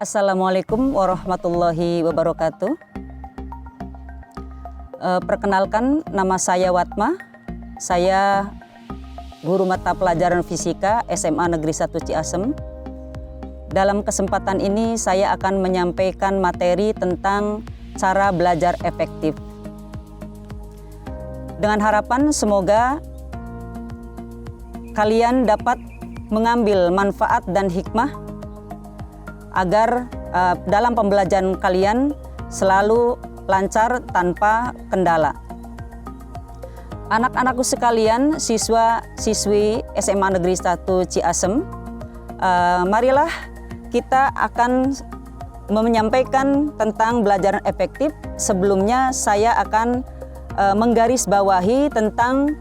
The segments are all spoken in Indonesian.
Assalamualaikum warahmatullahi wabarakatuh. Perkenalkan, nama saya Watma. Saya guru mata pelajaran fisika SMA Negeri 1 Ciasem. Dalam kesempatan ini saya akan menyampaikan materi tentang cara belajar efektif. Dengan harapan semoga kalian dapat mengambil manfaat dan hikmah agar dalam pembelajaran kalian selalu lancar tanpa kendala. Anak-anakku sekalian, siswa-siswi SMA Negeri 1 Ciasem, marilah kita akan menyampaikan tentang belajar efektif. Sebelumnya saya akan menggarisbawahi tentang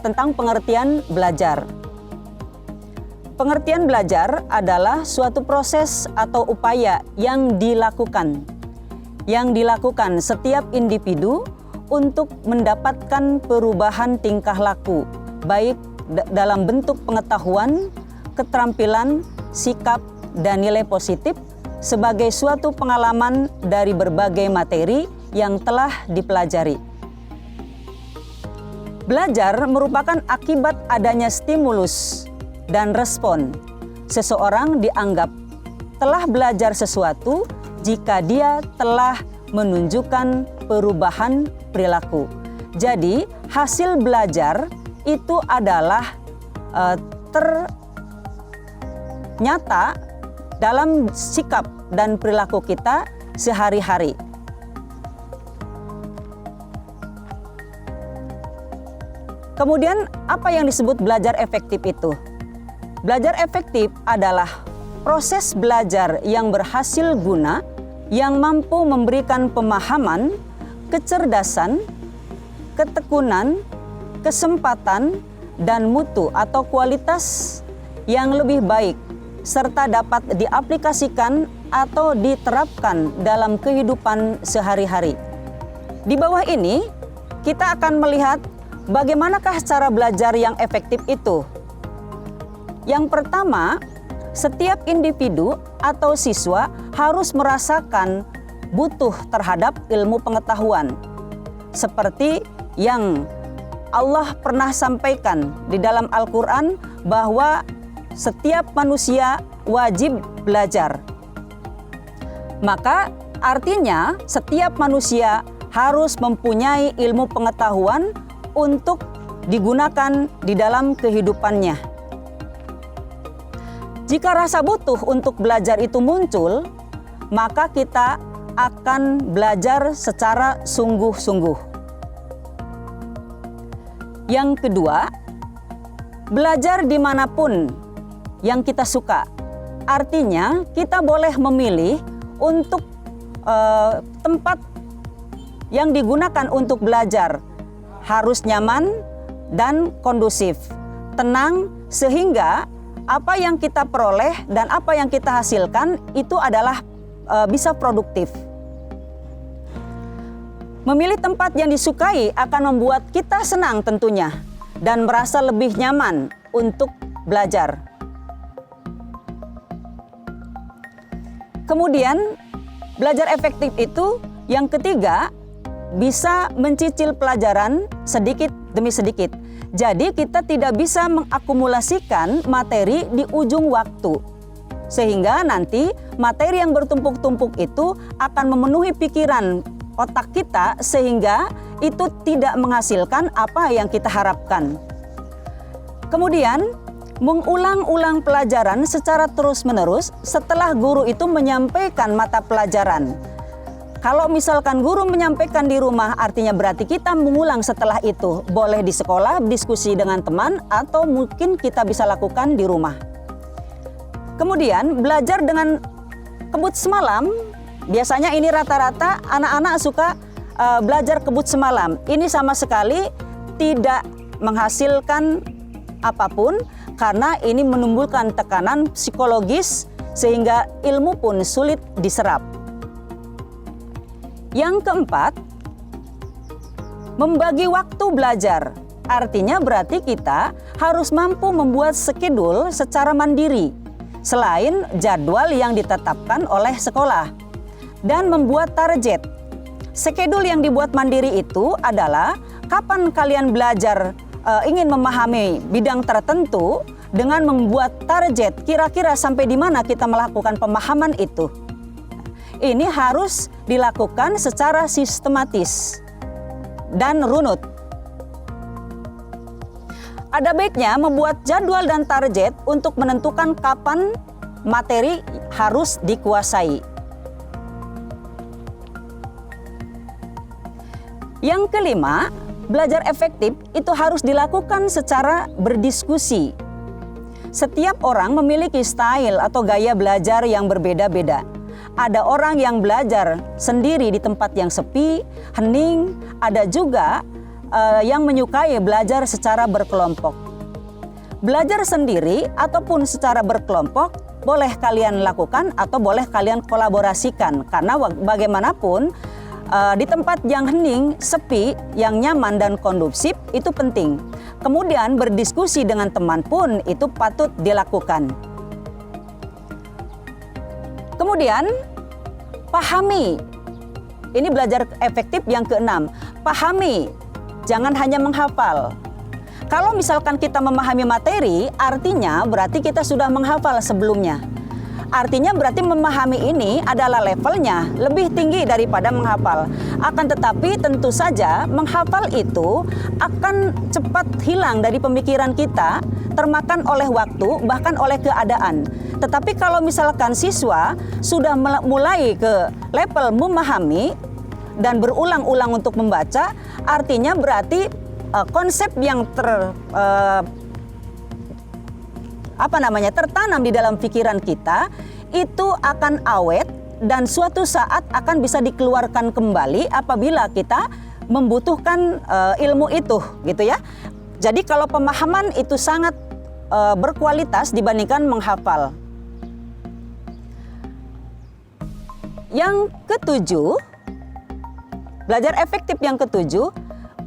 tentang pengertian belajar. Pengertian belajar adalah suatu proses atau upaya yang dilakukan setiap individu untuk mendapatkan perubahan tingkah laku, baik dalam bentuk pengetahuan, keterampilan, sikap, dan nilai positif sebagai suatu pengalaman dari berbagai materi yang telah dipelajari. Belajar merupakan akibat adanya stimulus dan respon. Seseorang dianggap telah belajar sesuatu jika dia telah menunjukkan perubahan perilaku. Jadi, hasil belajar itu adalah ternyata dalam sikap dan perilaku kita sehari-hari. Kemudian, apa yang disebut belajar efektif itu? Belajar efektif adalah proses belajar yang berhasil guna, yang mampu memberikan pemahaman, kecerdasan, ketekunan, kesempatan, dan mutu atau kualitas yang lebih baik, serta dapat diaplikasikan atau diterapkan dalam kehidupan sehari-hari. Di bawah ini, kita akan melihat bagaimanakah cara belajar yang efektif itu. Yang pertama, setiap individu atau siswa harus merasakan butuh terhadap ilmu pengetahuan. Seperti yang Allah pernah sampaikan di dalam Al-Quran bahwa setiap manusia wajib belajar. Maka artinya setiap manusia harus mempunyai ilmu pengetahuan untuk digunakan di dalam kehidupannya. Jika rasa butuh untuk belajar itu muncul, maka kita akan belajar secara sungguh-sungguh. Yang kedua, belajar dimanapun yang kita suka. Artinya, kita boleh memilih untuk tempat yang digunakan untuk belajar. Harus nyaman dan kondusif, tenang, sehingga apa yang kita peroleh dan apa yang kita hasilkan itu adalah bisa produktif. Memilih tempat yang disukai akan membuat kita senang tentunya dan merasa lebih nyaman untuk belajar. Kemudian, belajar efektif itu yang ketiga, bisa mencicil pelajaran sedikit demi sedikit. Jadi kita tidak bisa mengakumulasikan materi di ujung waktu. Sehingga nanti materi yang bertumpuk-tumpuk itu akan memenuhi pikiran otak kita sehingga itu tidak menghasilkan apa yang kita harapkan. Kemudian mengulang-ulang pelajaran secara terus-menerus setelah guru itu menyampaikan mata pelajaran. Kalau misalkan guru menyampaikan di rumah, artinya berarti kita mengulang setelah itu. Boleh di sekolah, diskusi dengan teman, atau mungkin kita bisa lakukan di rumah. Kemudian belajar dengan kebut semalam, biasanya ini rata-rata anak-anak suka belajar kebut semalam. Ini sama sekali tidak menghasilkan apapun, karena ini menimbulkan tekanan psikologis sehingga ilmu pun sulit diserap. Yang keempat, membagi waktu belajar. Artinya berarti kita harus mampu membuat skedul secara mandiri. selain jadwal yang ditetapkan oleh sekolah. Dan membuat target. Skedul yang dibuat mandiri itu adalah kapan kalian belajar ingin memahami bidang tertentu dengan membuat target kira-kira sampai di mana kita melakukan pemahaman itu. Ini harus dilakukan secara sistematis dan runut. Ada baiknya membuat jadwal dan target untuk menentukan kapan materi harus dikuasai. Yang kelima, belajar efektif itu harus dilakukan secara berdiskusi. Setiap orang memiliki style atau gaya belajar yang berbeda-beda. Ada orang yang belajar sendiri di tempat yang sepi, hening, ada juga yang menyukai belajar secara berkelompok. Belajar sendiri ataupun secara berkelompok boleh kalian lakukan atau boleh kalian kolaborasikan, karena bagaimanapun di tempat yang hening, sepi, yang nyaman dan kondusif itu penting. Kemudian berdiskusi dengan teman pun itu patut dilakukan. Kemudian pahami. Ini belajar efektif yang keenam. Pahami, jangan hanya menghafal. Kalau misalkan kita memahami materi, artinya berarti kita sudah menghafal sebelumnya. Artinya berarti memahami ini adalah levelnya lebih tinggi daripada menghafal. Akan tetapi tentu saja menghafal itu akan cepat hilang dari pemikiran kita, termakan oleh waktu, bahkan oleh keadaan. Tetapi kalau misalkan siswa sudah mulai ke level memahami dan berulang-ulang untuk membaca, artinya berarti konsep yang tertanam di dalam pikiran kita itu akan awet dan suatu saat akan bisa dikeluarkan kembali apabila kita membutuhkan ilmu itu, gitu ya. Jadi kalau pemahaman itu sangat berkualitas dibandingkan menghafal. Yang ketujuh, belajar efektif yang ketujuh,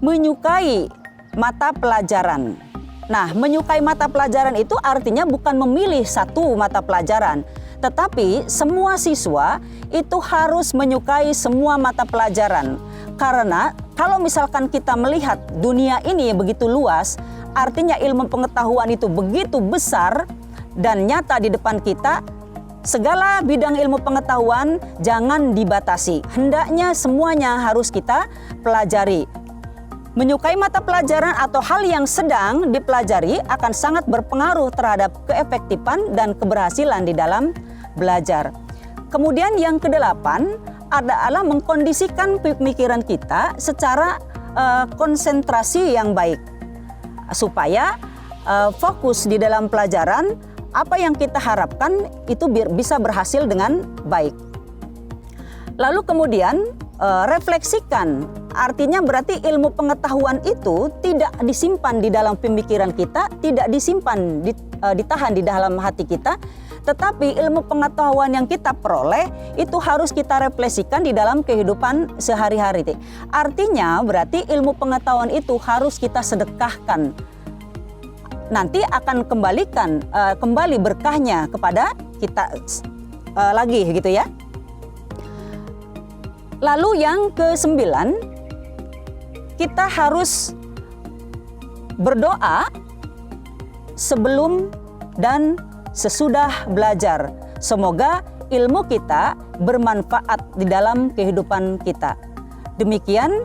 menyukai mata pelajaran. Nah, menyukai mata pelajaran itu artinya bukan memilih satu mata pelajaran, tetapi semua siswa itu harus menyukai semua mata pelajaran. Karena kalau misalkan kita melihat dunia ini begitu luas, artinya ilmu pengetahuan itu begitu besar dan nyata di depan kita, segala bidang ilmu pengetahuan jangan dibatasi. Hendaknya semuanya harus kita pelajari. Menyukai mata pelajaran atau hal yang sedang dipelajari akan sangat berpengaruh terhadap keefektifan dan keberhasilan di dalam belajar. Kemudian yang kedelapan adalah mengkondisikan pemikiran kita secara konsentrasi yang baik. Supaya fokus di dalam pelajaran, apa yang kita harapkan itu bisa berhasil dengan baik. Lalu kemudian refleksikan, artinya berarti ilmu pengetahuan itu tidak disimpan di dalam pemikiran kita, tidak disimpan, ditahan di dalam hati kita, tetapi ilmu pengetahuan yang kita peroleh itu harus kita refleksikan di dalam kehidupan sehari-hari. Artinya berarti ilmu pengetahuan itu harus kita sedekahkan. Nanti akan kembali berkahnya kepada kita lagi, gitu ya. Lalu yang ke-9, kita harus berdoa sebelum dan sesudah belajar. Semoga ilmu kita bermanfaat di dalam kehidupan kita. Demikian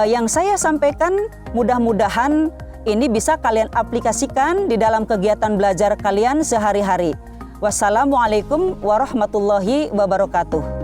yang saya sampaikan, mudah-mudahan ini bisa kalian aplikasikan di dalam kegiatan belajar kalian sehari-hari. Wassalamualaikum warahmatullahi wabarakatuh.